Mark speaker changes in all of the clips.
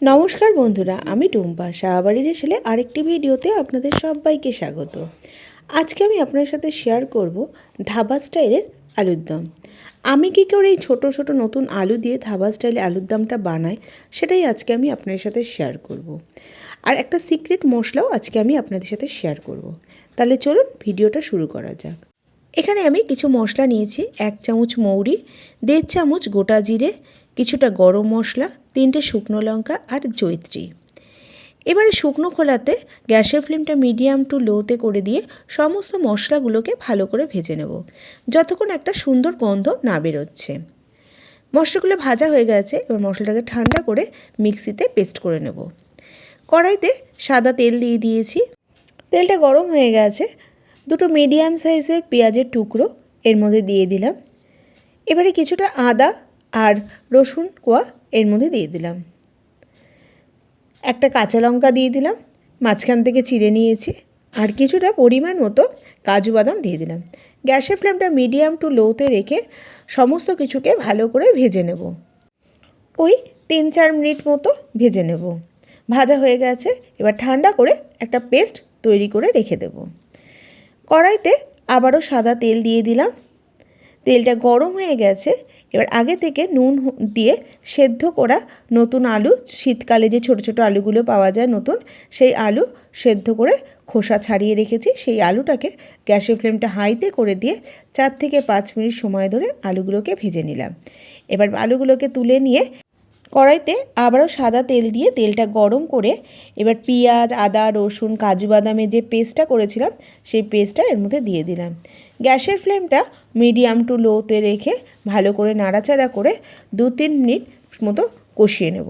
Speaker 1: নমস্কার বন্ধুরা, আমি টুম্পা সাহা বাড়ির হেসেলে আরেকটি ভিডিওতে আপনাদের সবাইকে স্বাগত। আজকে আমি আপনার সাথে শেয়ার করব ধাবা স্টাইলের আলুর দম। আমি কী করে এই ছোটো ছোটো নতুন আলু দিয়ে ধাবা স্টাইলে আলুর দমটা বানাই সেটাই আজকে আমি আপনাদের সাথে শেয়ার করব। আর একটা সিক্রেট মশলাও আজকে আমি আপনাদের সাথে শেয়ার করব। তাহলে চলুন ভিডিওটা শুরু করা যাক। এখানে আমি কিছু মশলা নিয়েছি। 1 চামচ মৌরি, 1.5 চামচ গোটা জিরে, কিছুটা গরম মশলা, 3টে শুকনো লঙ্কা আর জয়িত্রী। এবারে শুকনো খোলাতে গ্যাসের ফ্লেমটা মিডিয়াম টু লোতে করে দিয়ে সমস্ত মশলাগুলোকে ভালো করে ভেজে নেব, যতক্ষণ একটা সুন্দর গন্ধ না বেরোচ্ছে। মশলাগুলো ভাজা হয়ে গেছে। এবার মশলাটাকে ঠান্ডা করে মিক্সিতে পেস্ট করে নেব। কড়াইতে সাদা তেল দিয়ে দিয়েছি। তেলটা গরম হয়ে গেছে। 2টো মিডিয়াম সাইজের পেঁয়াজের টুকরো এর মধ্যে দিয়ে দিলাম। এবারে কিছুটা আদা আর রসুন কোয়া এর মধ্যে দিয়ে দিলাম। একটা কাঁচা লঙ্কা দিয়ে দিলাম, মাঝখান থেকে চিড়ে নিয়েছি। আর কিছুটা পরিমাণ মতো কাজু বাদাম দিয়ে দিলাম। গ্যাসের ফ্লেমটা মিডিয়াম টু লোতে রেখে সমস্ত কিছুকে ভালো করে ভেজে নেব। ওই 3-4 মিনিট মতো ভেজে নেব। ভাজা হয়ে গেছে। এবার ঠান্ডা করে একটা পেস্ট তৈরি করে রেখে দেব। কড়াইতে আবারও সাদা তেল দিয়ে দিলাম। তেলটা গরম হয়ে গেছে। এবার আগে থেকে নুন দিয়ে সেদ্ধ করা নতুন আলু, শীতকালে যে ছোট ছোট আলুগুলো পাওয়া যায় নতুন, সেই আলু সেদ্ধ করে খোসা ছাড়িয়ে রেখেছি। সেই আলুটাকে গ্যাসের ফ্লেমটা হাইতে করে দিয়ে 4 থেকে 5 মিনিট সময় ধরে আলুগুলোকে ভেজে নিলাম। এবার আলুগুলোকে তুলে নিয়ে কড়াইতে আবারও সাদা তেল দিয়ে তেলটা গরম করে এবার পেঁয়াজ, আদা, রসুন, কাজু বাদামের যে পেস্টটা করেছিলাম সেই পেস্টটা এর মধ্যে দিয়ে দিলাম। গ্যাসের ফ্লেমটা মিডিয়াম টু লোতে রেখে ভালো করে নাড়াচাড়া করে 2-3 মিনিট মতো কষিয়ে নেব।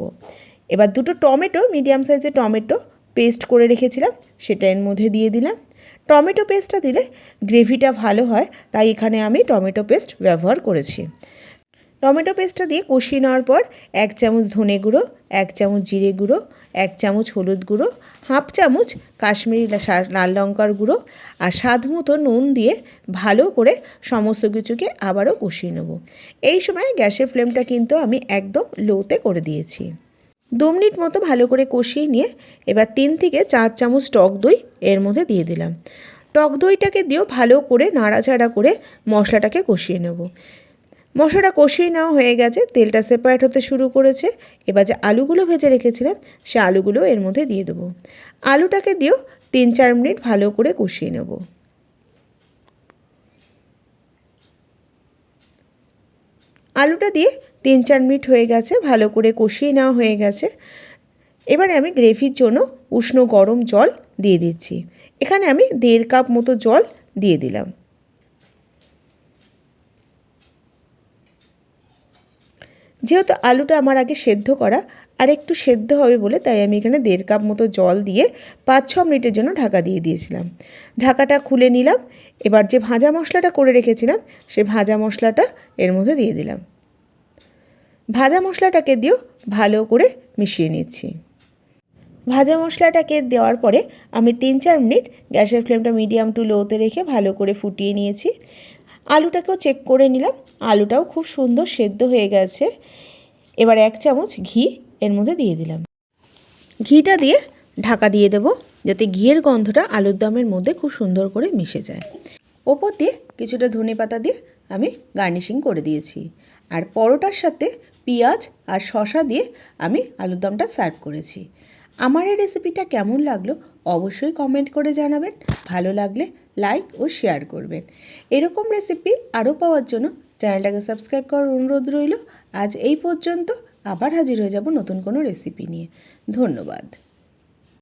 Speaker 1: এবার 2টো টমেটো, মিডিয়াম সাইজের টমেটো পেস্ট করে রেখেছিলাম সেটা এর মধ্যে দিয়ে দিলাম। টমেটো পেস্টটা দিলে গ্রেভিটা ভালো হয়, তাই এখানে আমি টমেটো পেস্ট ব্যবহার করেছি। টমেটো পেস্টটা দিয়ে কষিয়ে নেওয়ার পর 1 চামচ ধনে গুঁড়ো, 1 চামচ জিরে গুঁড়ো, 1 চামচ হলুদ গুঁড়ো, হাফ চামচ কাশ্মীরি লাল লঙ্কার গুঁড়ো আর স্বাদ মতো নুন দিয়ে ভালো করে সমস্ত কিছুকে আবারও কষিয়ে নেব। এই সময় গ্যাসের ফ্লেমটা কিন্তু আমি একদম লোতে করে দিয়েছি। 2 মিনিট মতো ভালো করে কষিয়ে নিয়ে এবার 3 থেকে 4 চামচ টক দই এর মধ্যে দিয়ে দিলাম। টক দইটাকে দিয়েও ভালো করে নাড়াচাড়া করে মশলাটাকে কষিয়ে নেব। মশলাটা কষিয়ে নেওয়া হয়ে গেছে। তেলটা সেপারেট হতে শুরু করেছে। এবার যে আলুগুলো ভেজে রেখেছিলাম সে আলুগুলো এর মধ্যে দিয়ে দেবো। আলুটাকে দিয়েও 3-4 মিনিট ভালো করে কষিয়ে নেব। আলুটা দিয়ে 3-4 মিনিট হয়ে গেছে, ভালো করে কষিয়ে নেওয়া হয়ে গেছে। এবারে আমি গ্রেভির জন্য উষ্ণ গরম জল দিয়ে দিচ্ছি। এখানে আমি 1.5 কাপ মতো জল দিয়ে দিলাম। যেহেতু আলুটা আমার আগে সেদ্ধ করা, আর একটু সেদ্ধ হবে বলে তাই আমি এখানে 1.5 কাপ মতো জল দিয়ে 5-6 মিনিটের জন্য ঢাকা দিয়ে দিয়েছিলাম। ঢাকাটা খুলে নিলাম। এবার যে ভাজা মশলাটা করে রেখেছিলাম সে ভাজা মশলাটা এর মধ্যে দিয়ে দিলাম। ভাজা মশলাটাকে দিয়েও ভালো করে মিশিয়ে নিচ্ছি। ভাজা মশলাটাকে দেওয়ার পরে আমি 3-4 মিনিট গ্যাসের ফ্লেমটা মিডিয়াম টু লোতে রেখে ভালো করে ফুটিয়ে নিয়েছি। আলুটাকেও চেক করে নিলাম, আলুটাও খুব সুন্দর সেদ্ধ হয়ে গেছে। এবার 1 চামচ ঘি এর মধ্যে দিয়ে দিলাম। ঘিটা দিয়ে ঢাকা দিয়ে দেব, যাতে ঘিয়ের গন্ধটা আলুর দমের মধ্যে খুব সুন্দর করে মিশে যায়। ওপর দিয়ে কিছুটা ধনেপাতা দিয়ে আমি গার্নিশিং করে দিয়েছি। আর পরোটার সাথে পেঁয়াজ আর শসা দিয়ে আমি আলুর দমটা সার্ভ করেছি। আমার এই রেসিপিটা কেমন লাগলো অবশ্যই কমেন্ট করে জানাবেন। ভালো লাগলে লাইক ও শেয়ার করবেন। এরকম রেসিপি আরও পাওয়ার জন্য চ্যানেলটাকে সাবস্ক্রাইব করার অনুরোধ রইল। আজ এই পর্যন্ত, আবার হাজির হয়ে যাব নতুন কোনো রেসিপি নিয়ে। ধন্যবাদ।